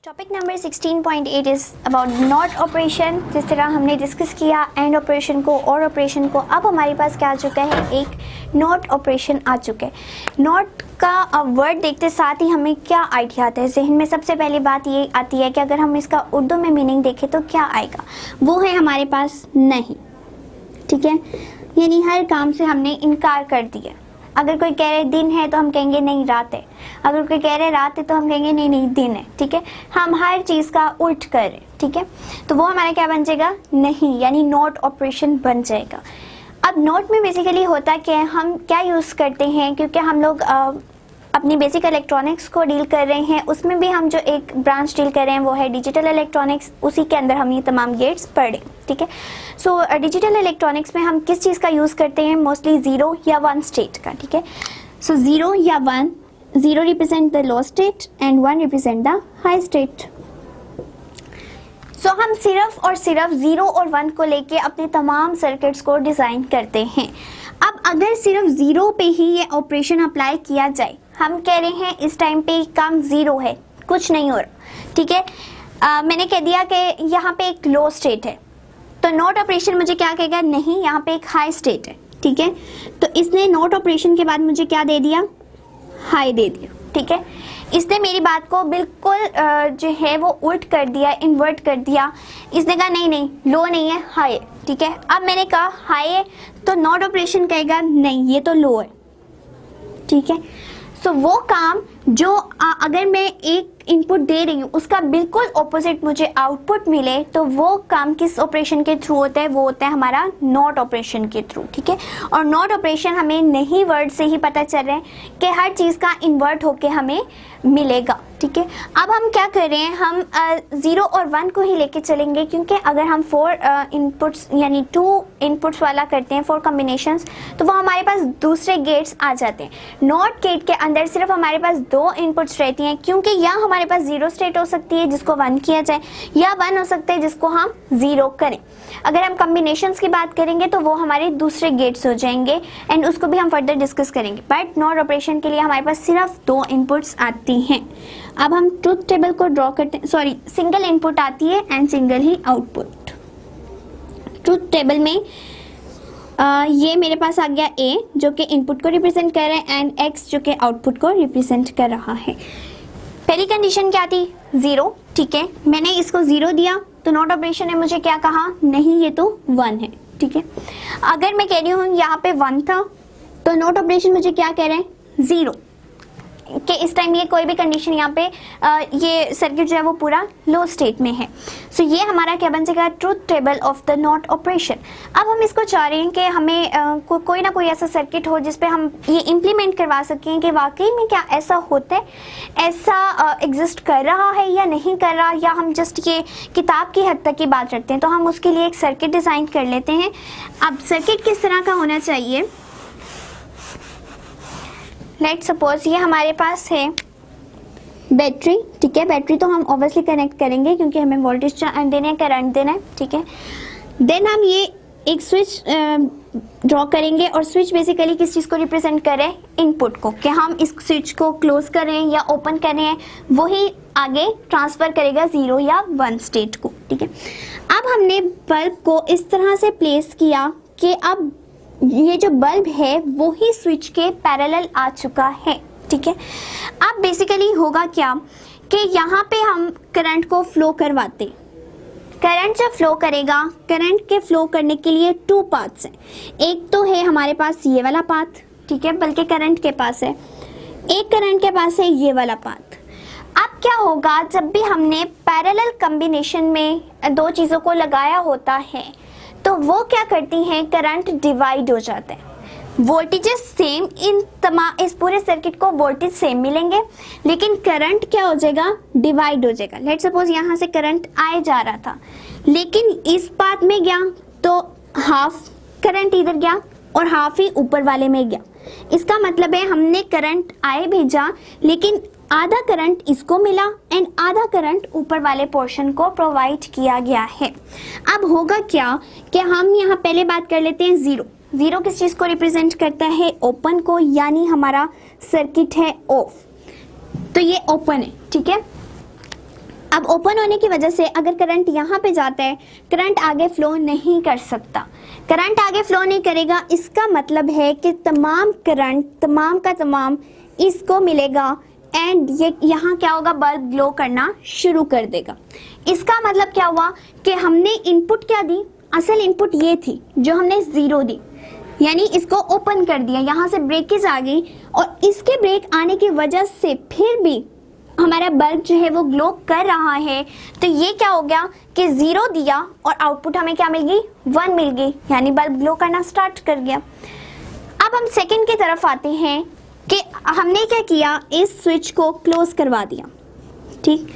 Topic number 16.8 is about not operation. जिस तरह हमने डिस्कस किया एंड ऑपरेशन को और ऑपरेशन को, अब हमारे पास क्या आ चुका है, एक नॉट ऑपरेशन आ चुका है। नॉट का वर्ड देखते साथ ही हमें क्या आइडिया आता है जहन में? सबसे पहली बात ये आती है कि अगर हम इसका उर्दू में मीनिंग देखें तो क्या आएगा, वो है हमारे पास नहीं। ठीक है, यानी हर काम से हमने इनकार कर दिया। अगर कोई कह रहे दिन है तो हम कहेंगे नहीं रात है, अगर कोई कह रहे रात है तो हम कहेंगे नहीं नहीं दिन है। ठीक है, हम हर चीज़ का उल्ट कर रहे हैं। ठीक है, तो वो हमारा क्या बन जाएगा, नहीं, यानी नॉट ऑपरेशन बन जाएगा। अब नॉट में बेसिकली होता क्या है, हम क्या यूज़ करते हैं, क्योंकि हम लोग अपनी बेसिक इलेक्ट्रॉनिक्स को डील कर रहे हैं, उसमें भी हम जो एक ब्रांच डील कर रहे हैं वो है डिजिटल इलेक्ट्रॉनिक्स, उसी के अंदर हम ये तमाम गेट्स पढ़े। ठीक है, सो डिजिटल इलेक्ट्रॉनिक्स में हम किस चीज़ का यूज़ करते हैं, मोस्टली 0 या 1 स्टेट का। ठीक है, सो 0 या 1, 0 represent the low state and 1 represent the high state. So हम सिर्फ और सिर्फ 0 और 1 को लेके अपने तमाम सर्किट्स को डिज़ाइन करते हैं। अब अगर सिर्फ 0 पे ही ये ऑपरेशन अप्लाई किया जाए, हम कह रहे हैं इस टाइम पे काम 0 है, कुछ नहीं हो रहा। ठीक है, मैंने कह दिया कि यहाँ पे एक लो स्टेट है, तो नॉट ऑपरेशन मुझे क्या कहेगा, नहीं यहाँ पे एक हाई स्टेट है। ठीक है, तो इसने नॉट ऑपरेशन के बाद मुझे क्या दे दिया, हाई दे दिया। ठीक है, इसने मेरी बात को बिल्कुल जो है वो उल्ट कर दिया, इन्वर्ट कर दिया। इसने कहा नहीं नहीं लो नहीं है, हाई है। ठीक है, अब मैंने कहा हाई है, तो नॉट ऑपरेशन कहेगा नहीं ये तो लो है। ठीक है, सो वो काम जो अगर मैं एक इनपुट दे रही हूँ उसका बिल्कुल ऑपोजिट मुझे आउटपुट मिले, तो वो काम किस ऑपरेशन के थ्रू होता है, वो होता है हमारा नॉट ऑपरेशन के थ्रू। ठीक है, और नॉट ऑपरेशन हमें नहीं वर्ड से ही पता चल रहा है कि हर चीज़ का इन्वर्ट होके हमें मिलेगा। ठीक है, अब हम क्या कर रहे हैं, हम 0 और 1 को ही लेके चलेंगे, क्योंकि अगर हम 4 इनपुट्स यानी 2 इनपुट्स वाला करते हैं, 4 कॉम्बिनेशंस, तो वो हमारे पास दूसरे गेट्स आ जाते हैं। नॉट गेट के अंदर सिर्फ हमारे पास 2 इनपुट्स रहती हैं, क्योंकि या हमारे पास 0 स्टेट हो सकती है जिसको 1 किया जाए, या 1 हो सकता है जिसको हम 0 करें। अगर हम कॉम्बिनेशंस की बात करेंगे तो वो हमारे दूसरे गेट्स हो जाएंगे, एंड उसको भी हम फर्दर डिस्कस करेंगे। बट नॉट ऑपरेशन के लिए हमारे पास सिर्फ 2 इनपुट्स आती हैं। अब हम ट्रुथ टेबल को ड्रॉ करते हैं, सॉरी सिंगल इनपुट आती है and single he output. Truth table में ये मेरे पास आ गया A जो कि इनपुट को रिप्रेजेंट कर रहा है, एंड X जो कि आउटपुट को रिप्रेजेंट कर रहा है। पहली कंडीशन क्या थी, 0। ठीक है, मैंने इसको 0 दिया तो नॉट ऑपरेशन ने मुझे क्या कहा, नहीं ये तो 1 है। ठीक है, अगर मैं कह रही हूँ यहाँ पे 1 था तो नॉट ऑपरेशन मुझे क्या कह रहे हैं, 0, कि इस टाइम ये कोई भी कंडीशन यहाँ पे ये सर्किट जो है वो पूरा लो स्टेट में है। सो ये हमारा क्या बन जाएगा, truth table of the not operation. अब हम इसको चाह रहे हैं कि हमें कोई ना कोई ऐसा सर्किट हो जिसपे हम ये इम्प्लीमेंट करवा सकें कि वाकई में क्या ऐसा होता है, ऐसा एग्जिस्ट कर रहा है या नहीं कर रहा, या हम जस्ट ये किताब की हद तक की बात रखते हैं। तो हम उसके लिए एक सर्किट डिज़ाइन कर लेते हैं। अब सर्किट किस तरह का होना चाहिए, लेट सपोज ये हमारे पास है बैटरी। ठीक है, बैटरी तो हम ऑब्वियसली कनेक्ट करेंगे क्योंकि हमें वोल्टेज देना है, करंट देना है। ठीक है, देन हम ये एक स्विच ड्रॉ करेंगे, और स्विच बेसिकली किस चीज़ को रिप्रेजेंट कर रहे हैं, इनपुट को, कि हम इस स्विच को क्लोज कर रहे हैं या ओपन कर रहे हैं, वही आगे ट्रांसफ़र करेगा 0 या 1 स्टेट को। ठीक है, अब हमने बल्ब को इस तरह से प्लेस किया कि अब ये जो बल्ब है वो ही स्विच के पैरेलल आ चुका है। ठीक है, अब बेसिकली होगा क्या कि यहाँ पे हम करंट को फ्लो करवाते, करंट जब फ्लो करेगा, करंट के फ्लो करने के लिए 2 पाथ्स हैं। एक तो है हमारे पास ये वाला पाथ, ठीक है, बल्कि करंट के पास है, एक करंट के पास है ये वाला पाथ। अब क्या होगा, जब भी हमने पैरेलल कॉम्बिनेशन में 2 चीज़ों को लगाया होता है तो वो क्या करती हैं, करंट डिवाइड हो जाता है। वोल्टेजेस सेम, इस पूरे सर्किट को वोल्टेज सेम मिलेंगे, लेकिन करंट क्या हो जाएगा, डिवाइड हो जाएगा। लेट सपोज यहाँ से करंट आए जा रहा था, लेकिन इस पाथ में गया तो हाफ करंट इधर गया और हाफ ही ऊपर वाले में गया। इसका मतलब है हमने करंट आए भेजा, लेकिन आधा करंट इसको मिला एंड आधा करंट ऊपर वाले पोर्शन को प्रोवाइड किया गया है। अब होगा क्या कि हम यहाँ पहले बात कर लेते हैं 0। 0 किस चीज़ को रिप्रेजेंट करता है, ओपन को, यानी हमारा सर्किट है ऑफ, तो ये ओपन है। ठीक है, अब ओपन होने की वजह से अगर करंट यहाँ पे जाता है, करंट आगे फ्लो नहीं कर सकता। करंट आगे फ्लो नहीं करेगा, इसका मतलब है कि तमाम करंट तमाम का तमाम इसको मिलेगा एंड ये यहाँ क्या होगा, बल्ब ग्लो करना शुरू कर देगा। इसका मतलब क्या हुआ कि हमने इनपुट क्या दी, असल इनपुट ये थी जो हमने 0 दी, यानी इसको ओपन कर दिया, यहाँ से ब्रेकेज आ गई और इसके ब्रेक आने की वजह से फिर भी हमारा बल्ब जो है वो ग्लो कर रहा है। तो ये क्या हो गया कि 0 दिया और आउटपुट हमें क्या मिल गई, 1 मिल गई, यानी बल्ब ग्लो करना स्टार्ट कर गया। अब हम सेकंड की तरफ आते हैं कि हमने क्या किया, इस स्विच को क्लोज करवा दिया। ठीक,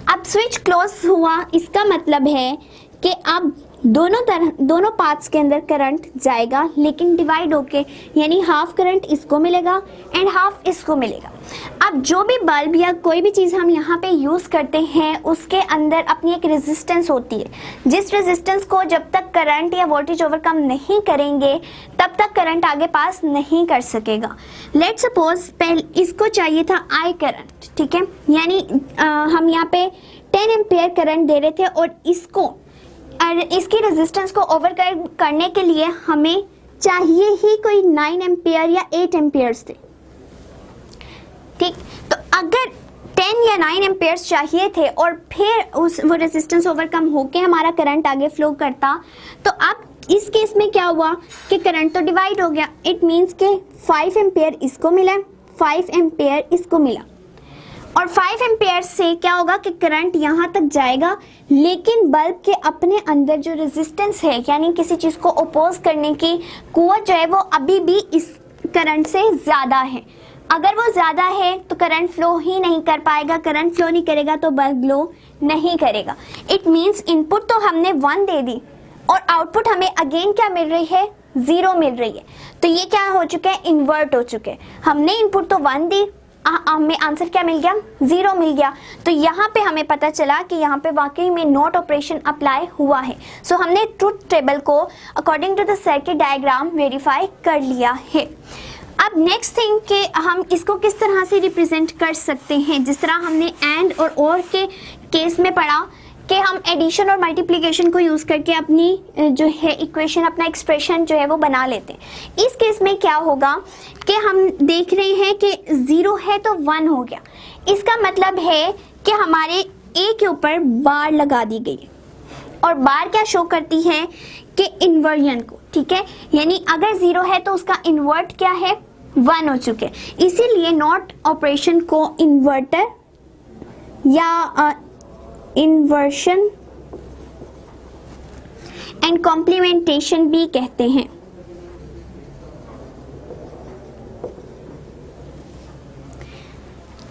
अब स्विच क्लोज हुआ, इसका मतलब है कि अब दोनों पार्ट्स के अंदर करंट जाएगा, लेकिन डिवाइड होके, यानी हाफ करंट इसको मिलेगा एंड हाफ इसको मिलेगा। अब जो भी बल्ब या कोई भी चीज़ हम यहाँ पे यूज़ करते हैं उसके अंदर अपनी एक रेजिस्टेंस होती है, जिस रेजिस्टेंस को जब तक करंट या वोल्टेज ओवरकम नहीं करेंगे तब तक करंट आगे पास नहीं कर सकेगा। लेट सपोज पहले इसको चाहिए था आई करंट, ठीक है, यानी हम यहाँ पे 10 एम्पियर करंट दे रहे थे और इसकी रेजिस्टेंस को ओवरकम करने के लिए हमें चाहिए ही कोई 9 एम्पियर या 8 एम्पियर्स थे। ठीक, तो अगर 10 या 9 एम्पियर्स चाहिए थे और फिर वो रेजिस्टेंस ओवरकम होके हमारा करंट आगे फ्लो करता, तो अब इस केस में क्या हुआ कि करंट तो डिवाइड हो गया। इट मीन्स के 5 एम्पियर इसको मिला, 5 एम्पियर इसको मिला, और 5 एम्पियर से क्या होगा कि करंट यहाँ तक जाएगा, लेकिन बल्ब के अपने अंदर जो रेजिस्टेंस है, यानी किसी चीज़ को अपोज करने की कुव्वत जो है वो अभी भी इस करंट से ज़्यादा है। अगर वो ज़्यादा है तो करंट फ्लो ही नहीं कर पाएगा, करंट फ्लो नहीं करेगा तो बल्ब ग्लो नहीं करेगा। इट मीन्स इनपुट तो हमने 1 दे दी और आउटपुट हमें अगेन क्या मिल रही है, 0 मिल रही है। तो ये क्या हो चुका है, इन्वर्ट हो चुके हैं। हमने इनपुट तो 1 दी, हमें आंसर क्या मिल गया, 0 मिल गया। तो यहाँ पे हमें पता चला कि यहाँ पे वाकई में नॉट ऑपरेशन अप्लाई हुआ है। सो हमने ट्रुथ टेबल को according to the circuit diagram verify कर लिया है। अब नेक्स्ट थिंग कि हम इसको किस तरह से रिप्रेजेंट कर सकते हैं, जिस तरह हमने एंड और के केस में पढ़ा कि हम एडिशन और मल्टीप्लिकेशन को यूज़ करके अपनी जो है इक्वेशन, अपना एक्सप्रेशन जो है वो बना लेते हैं। इस केस में क्या होगा कि हम देख रहे हैं कि 0 है तो 1 हो गया। इसका मतलब है कि हमारे ए के ऊपर बार लगा दी गई और बार क्या शो करती है कि इन्वर्जन को, ठीक है, यानी अगर 0 है तो उसका इन्वर्ट क्या है, 1 हो चुके। इसीलिए नॉट ऑपरेशन को इन्वर्टर या इन्वर्शन एंड कॉम्प्लीमेंटेशन भी कहते हैं।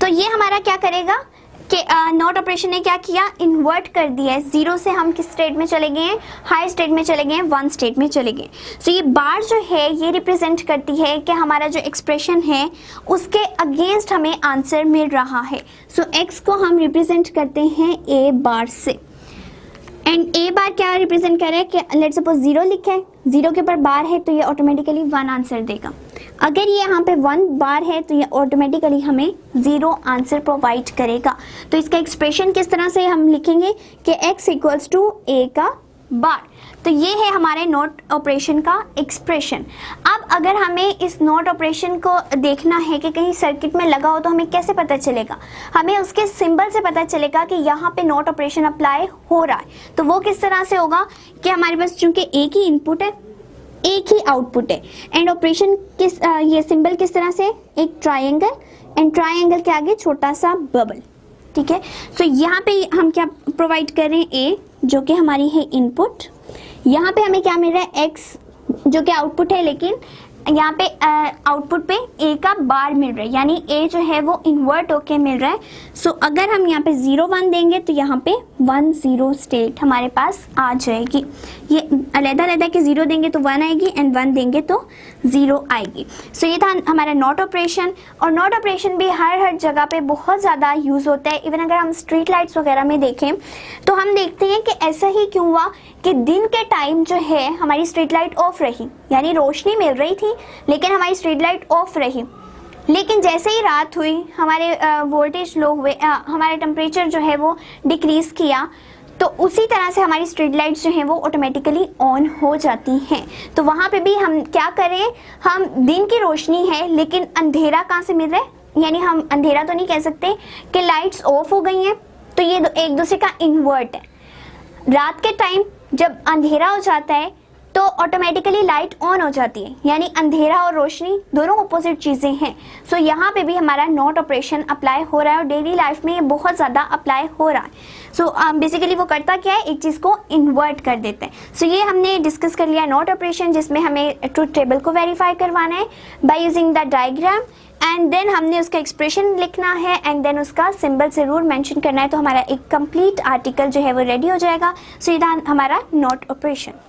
तो ये हमारा क्या करेगा कि नॉट ऑपरेशन ने क्या किया, इन्वर्ट कर दिया है। 0 से हम किस स्टेट में चले गए हैं, हाई स्टेट में चले गए हैं, 1 स्टेट में चले गए। सो ये बार जो है ये रिप्रेजेंट करती है कि हमारा जो एक्सप्रेशन है उसके अगेंस्ट हमें आंसर मिल रहा है। सो x को हम रिप्रेजेंट करते हैं a बार से, एंड a बार क्या रिप्रेजेंट कर रहा है कि लेट्स सपोज 0 लिखा है, 0 के ऊपर बार है तो ये ऑटोमेटिकली 1 आंसर देगा। अगर ये यहाँ पे 1 बार है तो ये ऑटोमेटिकली हमें 0 आंसर प्रोवाइड करेगा। तो इसका एक्सप्रेशन किस तरह से हम लिखेंगे कि x इक्वल्स टू a का बार। तो ये है हमारे नॉट ऑपरेशन का एक्सप्रेशन। अब अगर हमें इस नॉट ऑपरेशन को देखना है कि कहीं सर्किट में लगा हो तो हमें कैसे पता चलेगा, हमें उसके सिंबल से पता चलेगा कि यहाँ पे नॉट ऑपरेशन अप्लाई हो रहा है। तो वो किस तरह से होगा कि हमारे पास चूंकि एक ही इनपुट है, एक ही आउटपुट है, एंड ऑपरेशन किस ये सिंबल किस तरह से, एक ट्रायंगल, एंड ट्रायंगल के आगे छोटा सा बबल, ठीक है। सो यहाँ पे हम क्या प्रोवाइड कर रहे हैं, ए जो कि हमारी है इनपुट, यहाँ पे हमें क्या मिल रहा है, एक्स जो कि आउटपुट है, लेकिन यहाँ पे आउटपुट पे ए का बार मिल रहा है, यानी ए जो है वो इन्वर्ट होके मिल रहा है। सो अगर हम यहाँ पे 0 1 देंगे तो यहाँ पे 1 0 स्टेट हमारे पास आ जाएगी। ये अलग-अलग कि 0 देंगे तो 1 आएगी एंड 1 देंगे तो 0 आएगी। सो ये था हमारा नॉट ऑपरेशन। और नॉट ऑपरेशन भी हर जगह पे बहुत ज़्यादा यूज़ होता है। इवन अगर हम स्ट्रीट लाइट्स वगैरह में देखें तो हम देखते हैं कि ऐसा ही क्यों हुआ कि दिन के टाइम जो है हमारी स्ट्रीट लाइट ऑफ रही, यानी रोशनी मिल रही थी लेकिन हमारी स्ट्रीट लाइट ऑफ रही। लेकिन जैसे ही रात हुई हमारे वोल्टेज लो हुए, हमारा टेम्परेचर जो है वो डिक्रीज किया, तो उसी तरह से हमारी स्ट्रीट लाइट्स जो हैं वो ऑटोमेटिकली ऑन हो जाती हैं। तो वहाँ पे भी हम क्या करें, हम दिन की रोशनी है लेकिन अंधेरा कहाँ से मिल रहा है, यानी हम अंधेरा तो नहीं कह सकते कि लाइट्स ऑफ हो गई हैं, तो ये एक दूसरे का इन्वर्ट है। रात के टाइम जब अंधेरा हो जाता है तो ऑटोमेटिकली लाइट ऑन हो जाती है, यानी अंधेरा और रोशनी दोनों अपोजिट चीज़ें हैं। सो यहाँ पे भी हमारा नॉट ऑपरेशन अप्लाई हो रहा है और डेली लाइफ में ये बहुत ज़्यादा अप्लाई हो रहा है। सो बेसिकली वो करता क्या है, एक चीज़ को इन्वर्ट कर देते हैं। सो ये हमने डिस्कस कर लिया नॉट ऑपरेशन, जिसमें हमें ट्रुथ टेबल को वेरीफाई करवाना है by using the diagram, and then हमने उसका एक्सप्रेशन लिखना है एंड देन उसका सिंबल ज़रूर मेंशन करना है, तो हमारा एक कंप्लीट आर्टिकल जो है वो रेडी हो जाएगा। सो ये था हमारा नॉट ऑपरेशन।